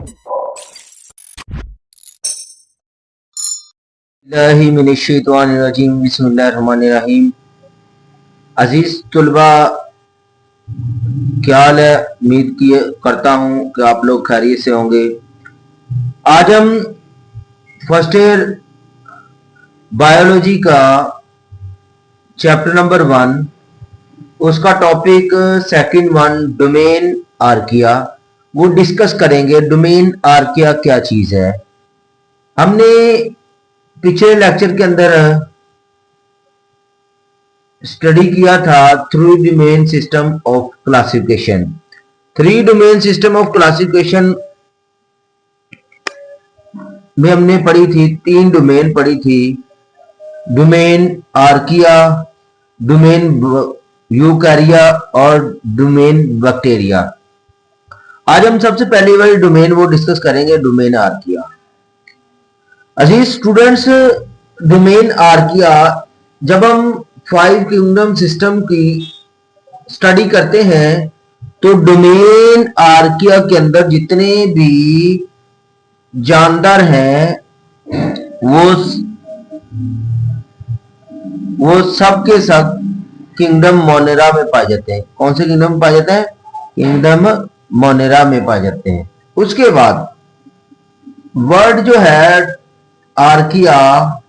बिस्मिल्लाहिर्रहमानिर्रहीम। बिस्मिल्लाहिर्रहमानिर्रहीम। अजीज तुलबा, क्या हाल है? उम्मीद किए करता हूं कि आप लोग खैरियत से होंगे। आज हम फर्स्ट ईयर बायोलॉजी का चैप्टर नंबर 1, उसका topic second one domain archaea, वो डिस्कस करेंगे। डोमेन आर्किया क्या चीज है? हमने पिछले लेक्चर के अंदर स्टडी किया था three domain system of classification. Three domain system of classification में हमने पढ़ी थी, 3 डोमेन पढ़ी थी। डोमेन आर्किया, डोमेन यूकैरिया और डोमेन बैक्टीरिया। आज हम सबसे पहले वाली डोमेन वो डिस्कस करेंगे, डोमेन आर्किया। अजीज स्टूडेंट्स, डोमेन आर्किया, जब हम 5 किंगडम सिस्टम की स्टडी करते हैं तो डोमेन आर्किया के अंदर जितने भी जानदार हैं वो सब के सब किंगडम मोनेरा में पाए जाते हैं। कौन से किंगडम में पाए जाते हैं? किंगडम मोनेरा में पाए जाते हैं। उसके बाद वर्ड जो है आर्किया,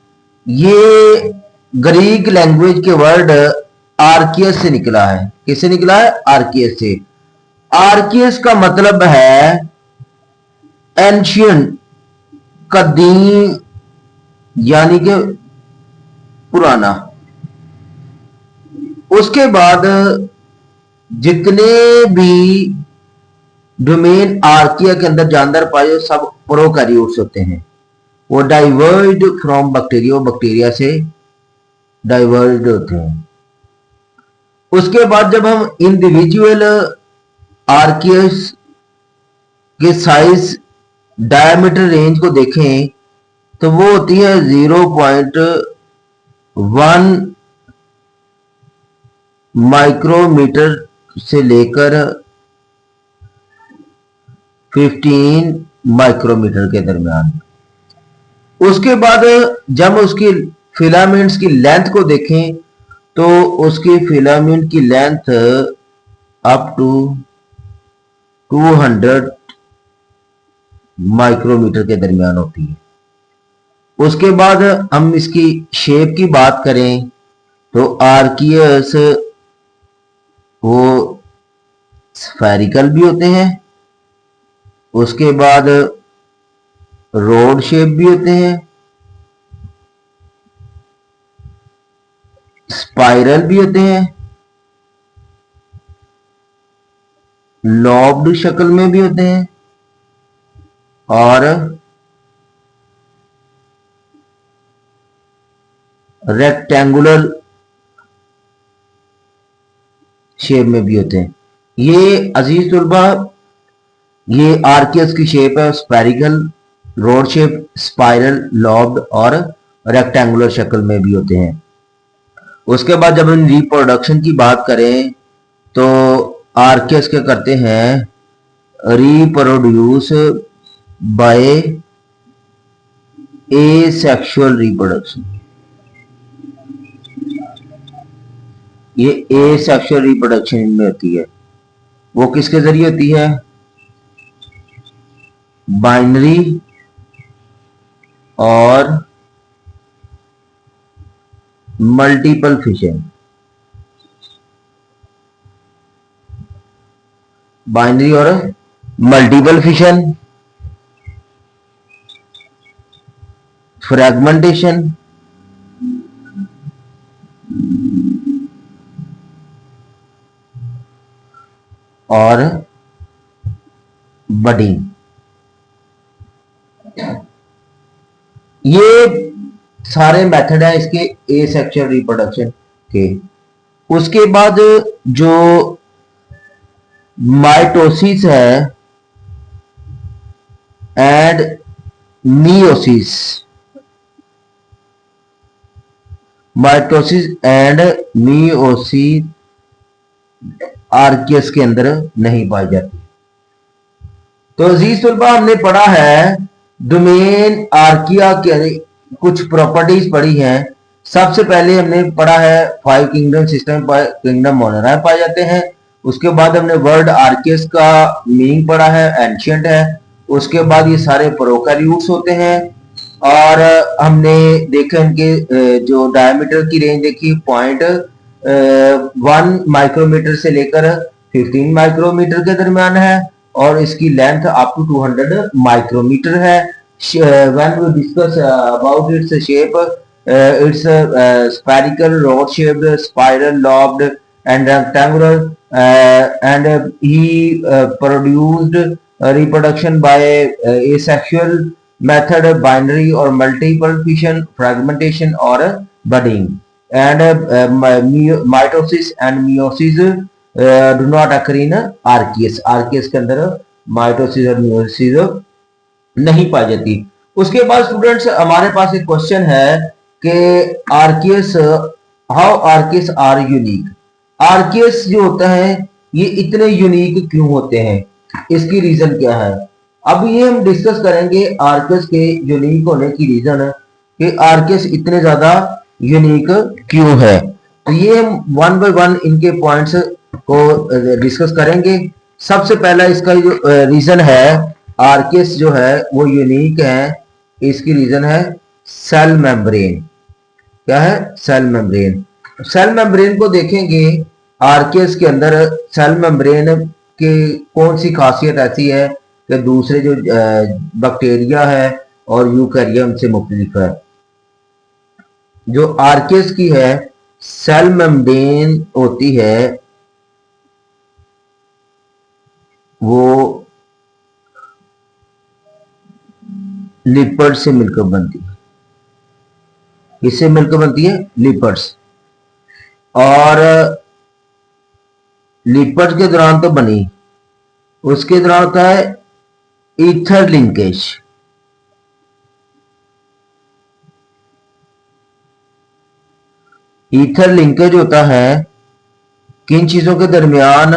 ये ग्रीक लैंग्वेज के वर्ड आर्कियस से निकला है। किससे निकला है? आर्कियस से। आर्कियस का मतलब है एंशियंट, कदीम, यानी कि पुराना। उसके बाद जितने भी डोमेन आर्किया के अंदर जानदार पाए सब प्रोकैरियोट्स होते हैं। वो डाइवर्ज फ्रॉम बैक्टीरिया, बैक्टीरिया से डाइवर्ज होते हैं। उसके बाद जब हम इंडिविजुअल आर्कियस के साइज डायमीटर रेंज को देखें तो वो होती है 0.1 माइक्रोमीटर से लेकर 15 माइक्रोमीटर के दरमियान। उसके बाद जब उसकी फिलामेंट्स की लेंथ को देखें तो उसकी फिलामेंट की लेंथ अप टू 200 माइक्रोमीटर के दरमियान होती है। उसके बाद हम इसकी शेप की बात करें तो आर्कियस वो स्फेरिकल भी होते हैं। उसके बाद रोड शेप भी होते हैं, स्पाइरल भी होते हैं, लॉब्ड शक्ल में भी होते हैं और रेक्टेंगुलर शेप में भी होते हैं। ये अजीज तुलबा, ये आर्कियस की शेप है spherical, rod shape, spiral, lobbed और रेक्टेंगुलर शक्ल में भी होते हैं। उसके बाद जब हम रिप्रोडक्शन की बात करें तो आर्कियस क्या करते हैं? Reproduce by asexual reproduction. ये एसेक्सुअल रिप्रोडक्शन में होती है। वो किसके जरिए होती है? बाइनरी और मल्टीपल फिशन। बाइनरी और मल्टीपल फिशन, फ्रैगमेंटेशन और बडिंग। ये सारे मेथड है इसके एसेक्सुअल रिप्रोडक्शन के। उसके बाद जो माइटोसिस है and meiosis, mitosis and meiosis Arceus के अंदर नहीं पाई जाती। तो अजीज तलबा हमने पढ़ा है डोमेन आर्किया के कुछ प्रॉपर्टीज पढ़ी हैं। सबसे पहले हमने पढ़ा है 5 किंगडम सिस्टम किंगडम मोनोराय पाए जाते हैं। उसके बाद हमने वर्ड आर्कियस का मीनिंग पढ़ा है, एंशियंट है। उसके बाद ये सारे प्रोकैरियोट्स होते हैं और हमने देखा इनके जो डायमीटर की रेंज देखी 0.1 माइक्रोमीटर से लेकर 15 माइक्रोमीटर के दरमियान है और इसकी लेंथ अप टू 200 माइक्रोमीटर है। When we discuss about its shape, its spherical, rod shaped, spiral, lobed and rectangular, and he produced reproduction by asexual method, binary or multiple fission, fragmentation or budding, and mitosis and meiosis do not occur in archaeus. archaeus के अंदर mitosis और meiosis नहीं पाई जाती। उसके बाद students हमारे पास एक question है कि archaeas, how archaeas are unique. Archaeas जो होता है ये इतने यूनिक क्यों होते हैं, इसकी रीजन क्या है। अब ये हम डिस्कस करेंगे आर्कियस के यूनिक होने की रीजन कि आर्कियस इतने ज्यादा यूनिक क्यों है। तो ये हम वन बाय वन इनके पॉइंट्स को डिस्कस करेंगे। सबसे पहला इसका जो रीजन है आर्कियस जो है वो यूनिक है, इसकी रीजन है सेल मेम्ब्रेन। क्या है? Cell membrane. सेल मेम्ब्रेन को देखेंगे आर्कियस के अंदर सेल मेम्ब्रेन के कौन सी खासियत ऐसी है कि दूसरे जो बैक्टीरिया है और यूकैरिया उनसे मुख्तलिफ है। जो आर्कियस की है सेल मेम्ब्रेन होती है वो लिपिड से मिलकर बनती है। किससे मिलकर बनती है? लिपिड्स। और लिपिड के दौरान तो बनी, उसके दौरान क्या है? Ether linkage. ईथर लिंकेज होता है किन चीजों के दरमियान?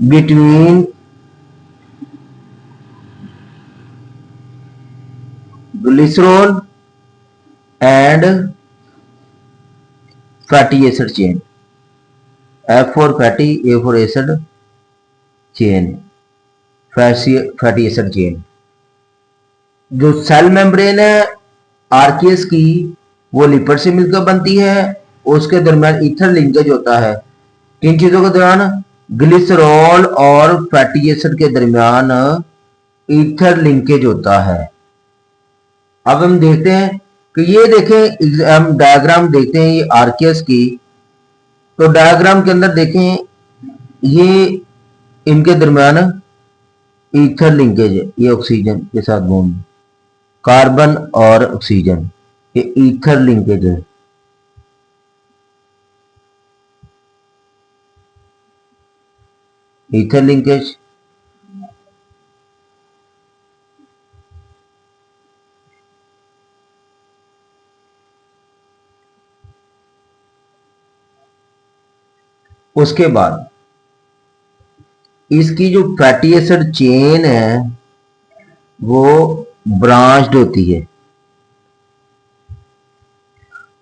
Between glycerol and fatty acid chain. F for fatty, A for acid, chain, fatty acid chain. जो सेल मेम्ब्रेन है आर्कियस की वो लिपिड से मिलकर बनती है, उसके दरमियान ईथर लिंकेज होता है किन चीजों के दौरान? ग्लिसरॉल और फैटी एसिड के दरमियान ईथर लिंकेज होता है। अब हम देखते हैं कि ये देखें, हम डायग्राम देखते हैं ये आर्कियस की। तो डायग्राम के अंदर देखें ये इनके दरमियान ईथर लिंकेज है, ये ऑक्सीजन के साथ बॉन्ड, कार्बन और ऑक्सीजन, ये ईथर लिंकेज है। Ether linkage. उसके बाद इसकी जो फैटी एसिड चेन है वो ब्रांच्ड होती है।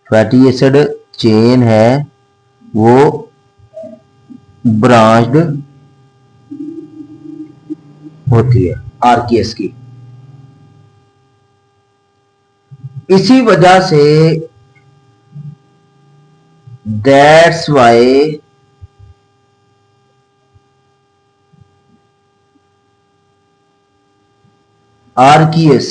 फैटी एसिड चेन है वो ब्रांच्ड होती है आर्कियस की। इसी वजह से that's why archaeas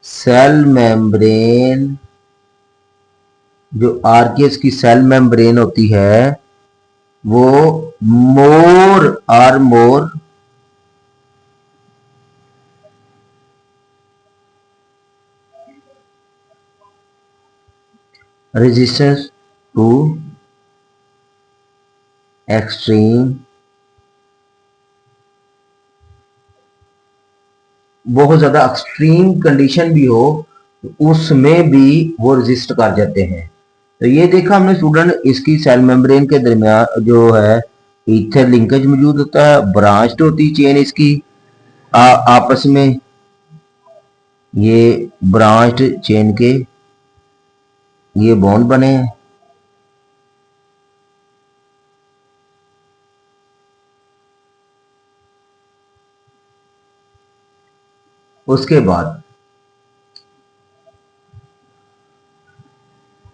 cell membrane, जो आर्कियस की सेल मेम्ब्रेन होती है वो मोर रेजिस्टेंस टू एक्सट्रीम, बहुत ज्यादा एक्सट्रीम कंडीशन भी हो उसमें भी वो रेजिस्ट कर जाते हैं। तो ये देखा हमने स्टूडेंट, इसकी सेल मेम्ब्रेन के दरमियान जो है ईथर लिंकेज मौजूद होता है, ब्रांच्ड होती चेन इसकी आपस में, ये ब्रांच्ड चेन के ये बॉन्ड बने हैं। उसके बाद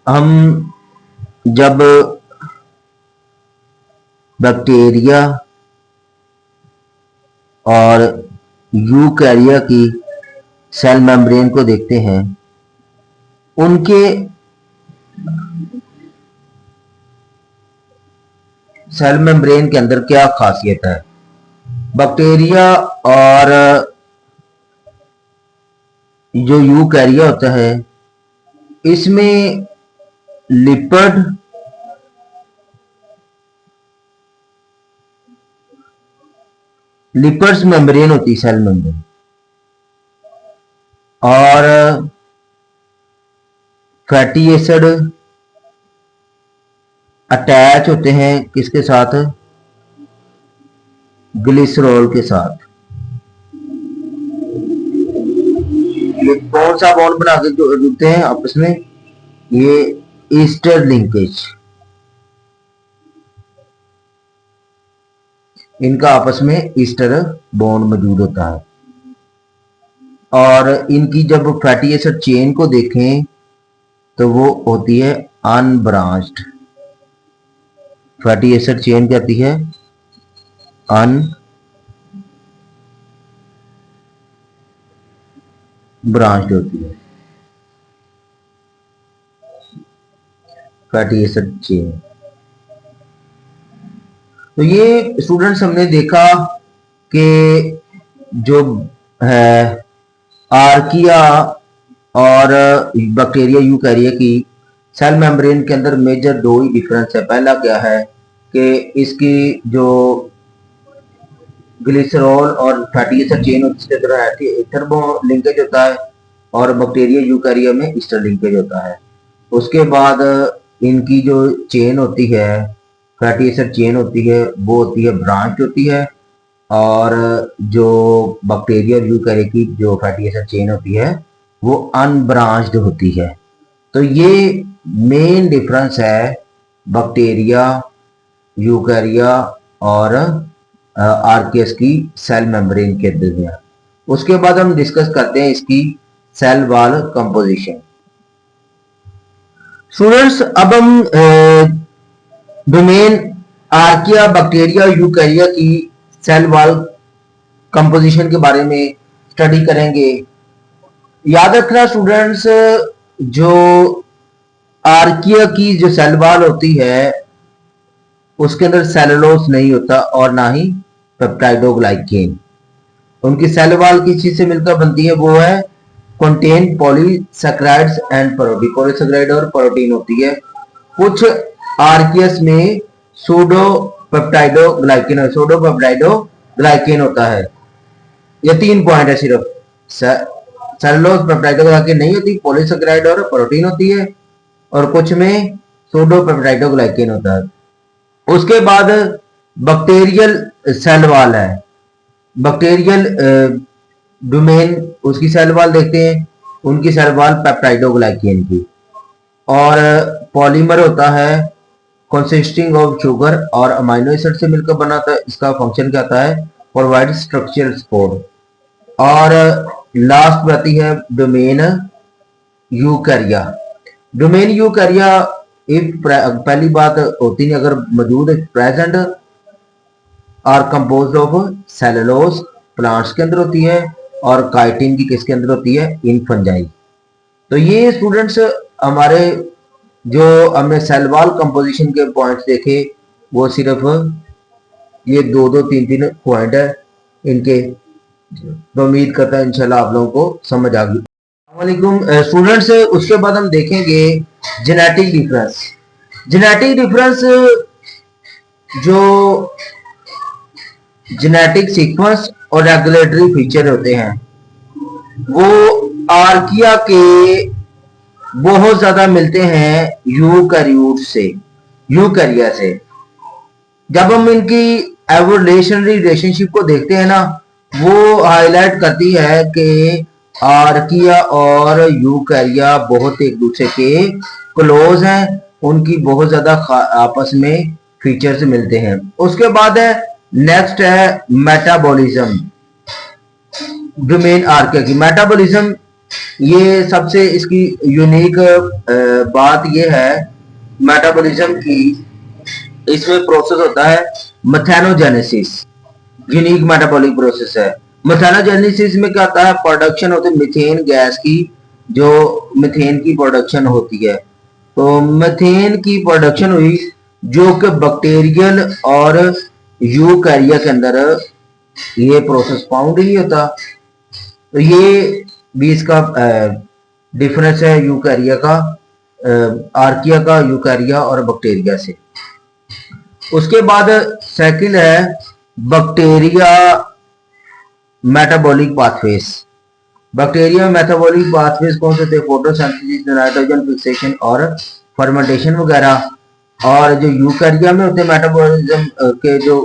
हम जब बैक्टीरिया और यूकैरिया की सेल मेम्ब्रेन को देखते हैं, उनके सेल मेम्ब्रेन के अंदर क्या खासियत है। बैक्टीरिया और जो यूकैरिया होता है, इसमें लिपिड्स मेम्ब्रेन होती, सेल मेम्ब्रेन, और फैटी एसिड अटैच होते हैं किसके साथ, ग्लिसरॉल के साथ। ये कौन सा बॉन्ड बना के जुड़ते हैं आपस में, ये ईस्टर लिंकेज, इनका आपस में ईस्टर बॉन्ड मौजूद होता है। और इनकी जब फैटी एसिड चेन को देखें तो वो होती है अनब्रांच्ड। फैटी एसिड चेन कहती है अनब्रांच्ड होती है फैटी एसिड चेन। तो ये स्टूडेंट्स हमने देखा कि जो है आर्किया और बैक्टीरिया यूकैरिया की सेल मेम्ब्रेन के अंदर मेजर दो ही डिफरेंस है। पहला क्या है कि इसकी जो ग्लिसरॉल और फैटी एसिड चेन उसके तरह ईथर लिंकेज होता है, और बैक्टीरिया यूकैरिया में ईस्टर लिंकेज होता है। उसके बाद इनकी जो चेन होती है, फैटी एसिड चेन होती है, वो होती है ब्रांच होती है, और जो बैक्टीरिया यूकैरिया की जो फैटी एसिड चेन होती है वो अनब्रांच्ड होती है। तो ये मेन डिफरेंस है बैक्टीरिया, यूकैरिया और आर्कियस की सेल मेम्ब्रेन के दरमियान। उसके बाद हम डिस्कस करते हैं इसकी सेल वॉल कंपोजिशन। स्टूडेंट्स, अब हम डोमेन आर्किया, बैक्टीरिया, यूकैरिया की सेल वॉल कंपोजिशन के बारे में स्टडी करेंगे। याद रखना स्टूडेंट्स, जो आर्किया की जो सेल वॉल होती है उसके अंदर सेलुलोज नहीं होता और ना ही पेप्टाइडोग्लाइकेन। उनकी सेल वॉल किस चीज से मिलकर बनती है, वो है contain polysaccharides and protein. Polysaccharide और प्रोटीन होती है। कुछ आर्कियस में सूडो पेप्टाइडोग्लाइकेन होता है। ये 3 पॉइंट है सिर्फ। सेलुलोज पेप्टाइडोग्लाइकेन नहीं होती, पॉलीसैकेराइड और प्रोटीन होती है, और कुछ में सूडो पेप्टाइडोग्लाइकेन होता है। उसके बाद बैक्टीरियल सेल वॉल है, बैक्टीरियल डोमेन, उसकी सेल वॉल देखते हैं। उनकी सेल वॉल पेप्टाइडोग्लाइकेन की, और पॉलीमर होता है कंसिस्टिंग ऑफ शुगर और अमाइनो एसिड से मिलकर बना था। इसका फंक्शन क्या होता है, प्रोवाइड स्ट्रक्चरल सपोर्ट। और लास्ट में आती है डोमेन यूकैरिया। डोमेन यूकैरिया पहली बात होती नहीं, अगर मौजूद है present are composed of cellulose, plants के अंदर होती है, और काइटिन की किसके अंदर होती है, इन फंजाई। तो ये स्टूडेंट्स हमारे जो हमने सेल वॉल कंपोजिशन के पॉइंट्स देखे वो सिर्फ ये 2-3 पॉइंट है इनके। तो उम्मीद करता है इंशाल्लाह आप लोगों को समझ आ गई। वालेकुम स्टूडेंट्स, उसके बाद हम देखेंगे जेनेटिक डिफरेंस। जेनेटिक डिफरेंस, जो जेनेटिक सीक्वेंस और रेगुलेटरी फीचर होते हैं वो आर्किया के बहुत ज्यादा मिलते हैं यूकैरियोट से, यूकैरिया से। जब हम इनकी एवोल्यूशनरी रिलेशनशिप को देखते हैं ना, वो हाईलाइट करती है कि आर्किया और यूकैरिया बहुत एक दूसरे के क्लोज हैं, उनकी बहुत ज्यादा आपस में फीचर्स मिलते हैं। उसके बाद है नेक्स्ट है मेटाबॉलिज्म, डोमेन आर्किया की मेटाबॉलिज्म। ये सबसे इसकी यूनिक बात ये है मेटाबॉलिज्म की, इसमें प्रोसेस होता है मेथेनोजेनेसिस, यूनिक मेटाबॉलिक प्रोसेस है। मेथेनोजेनेसिस में क्या होता है, प्रोडक्शन होती है मीथेन गैस की, जो मीथेन की प्रोडक्शन होती है। तो मीथेन की प्रोडक्शन हुई जो कि बैक्टीरियल और यूकैरिया के अंदर ये प्रोसेस फाउंड नहीं होता। तो ये भी इसका डिफरेंस है यूकैरिया का, आर्किया का, यूकैरिया और बैक्टीरिया से। उसके बाद सेकंड है bacteria metabolic pathways. Bacteria metabolic pathways कौन से थे, फोटोसिंथेसिस, नाइट्रोजन फिक्सेशन और फर्मेंटेशन वगैरह। और जो यूकैरिया में होते हैं मेटाबॉलिज्म के जो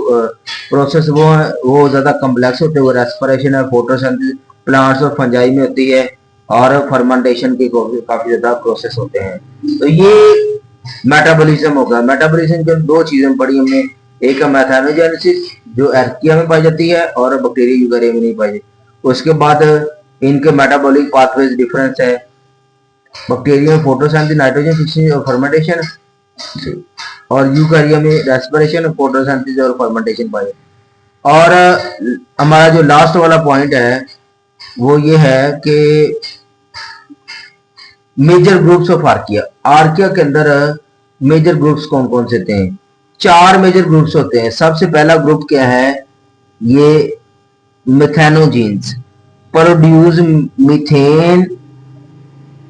प्रोसेस वो ज्यादा कम्प्लेक्स होते हैं, वो रेस्पिरेशन है, फोटोसिंथेसिस प्लांट्स और फंजाई में होती है, और फर्मेंटेशन के काफी ज्यादा प्रोसेस होते हैं। तो ये मेटाबॉलिज्म होगा। मेटाबॉलिज्म के दो चीजें पढ़ी हमने, एक है मेथेनोजेनेसिस जो आर्किया में पाई जाती है और बैक्टीरिया यूकैरिया में नहीं पाई जाती। उसके बाद इनके मेटाबॉलिक पाथवेज डिफरेंस है, बैक्टीरिया में फोटोसिंथेसिस, नाइट्रोजन फिक्सेशन और फर्मेंटेशन, और यूकैरिया में रेस्पिरेशन, फोटोसिंथेसिस और फर्मेंटेशन पाई जाती। और हमारा जो लास्ट वाला पॉइंट है वो ये है कि major groups of archaea. Archaea के अंदर मेजर ग्रुप्स कौन कौन से होते हैं, 4 मेजर ग्रुप्स होते हैं। सबसे पहला ग्रुप क्या है, ये methanogens produce methane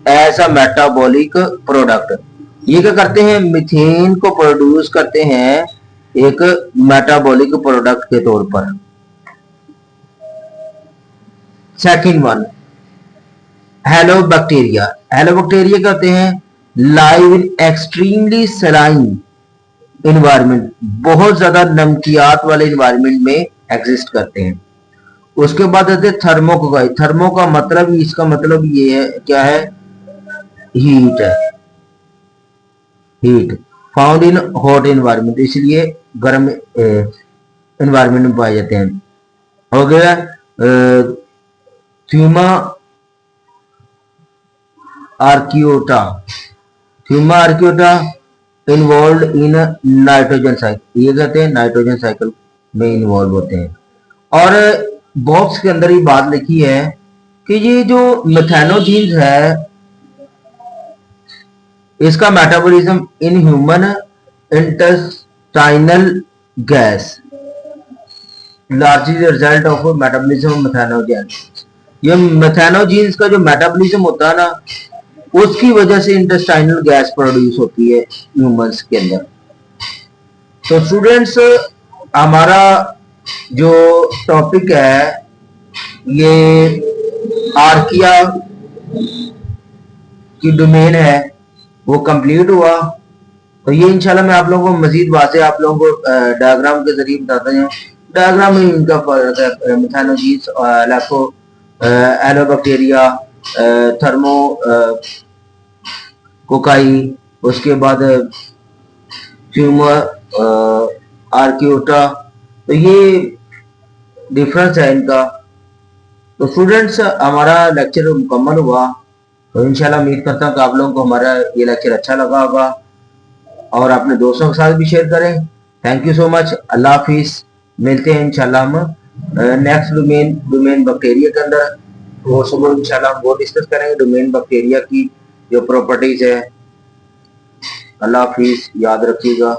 as a metabolic product. ये क्या करते हैं, मीथेन को प्रोड्यूस करते हैं एक मेटाबॉलिक प्रोडक्ट के तौर पर। Second one हेलोबैक्टीरिया। हेलोबैक्टीरिया कहते हैं live in extremely saline environment, बहुत ज्यादा नमकियात वाले इन्वायरमेंट में एग्जिस्ट करते हैं। उसके बाद आते हैं थर्मोकोकाई। थर्मो का मतलब, इसका मतलब ये है, क्या है, हीट है, heat found in hot environment, इसलिए गर्म इन्वायरमेंट में पाए जाते हैं। हो गया थ्यूमा आर्कियोटा। थ्यूमा आर्कियोटा इन्वॉल्व इन नाइट्रोजन साइकिल, ये कहते हैं नाइट्रोजन साइकिल में इन्वॉल्व होते हैं। और बॉक्स के अंदर ही बात लिखी है कि ये जो मेथेनोजीन्स है इसका metabolism in human intestinal gas largely result of metabolism methanogens. ये मेथेनोजीन्स का जो मेटाबॉलिज्म होता है ना, उसकी वजह से इंटेस्टाइनल गैस प्रोड्यूस होती है ह्यूमंस के अंदर। तो स्टूडेंट्स, हमारा जो टॉपिक है ये आर्किया की डोमेन है वो कंप्लीट हुआ। तो ये इंशाल्लाह मैं आप लोगों को मजीद बातें आप लोगों को डायग्राम के जरिए बताता हूँ। डायग्राम में इनका फर्क है, मेथेनोजीन्स, एलोबैक्टीरिया, थर्मो कोकाई, उसके बाद ट्यूमर आर्कियोटा। तो ये डिफरेंस है इनका। तो स्टूडेंट्स, हमारा लेक्चर मुकम्मल हुआ। तो इंशाल्लाह उम्मीद करता हूँ कि आप लोगों को हमारा ये लेक्चर अच्छा लगा होगा, और अपने दोस्तों के साथ भी शेयर करें। Thank you so much. अल्लाह हाफिज। मिलते हैं इंशाल्लाह हम नेक्स्ट डोमेन बैक्टीरिया के अंदर। वो सब इंशाल्लाह हम वो डिस्कस करेंगे, डोमेन बैक्टीरिया की जो प्रॉपर्टीज है। अल्लाह हाफिज, याद रखिएगा।